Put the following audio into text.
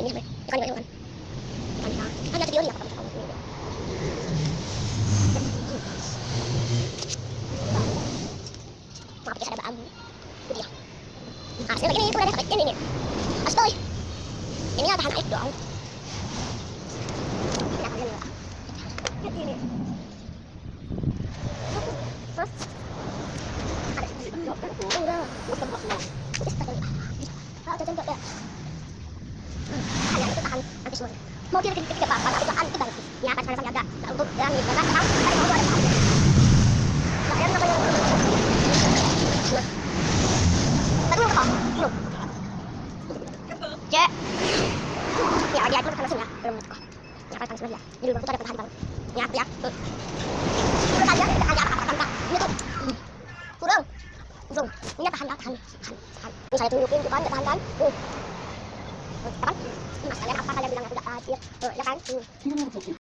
ini sampai bukan bukan ada video dia apa kamu maaf ya ada bagu itu dia sini lagi nih itu ada pakai ini nih astoy ini ada tahan air dong ini terus ada mau dia ketika apa itu itu kan ya kan sama jaga untuk yang ini kan tahu kan mau ada apa yang namanya baru apa belum cek ya dia itu kan masih ya belum kok ya kan masih ya di luar itu ada pertahanan bang ya ya itu saja ada apa kan ini tuh kurang zoom ini tahan ini saya tunjukin depan tahan kan kan mas kalian apa kalian bilang aku tidak tajir ya kan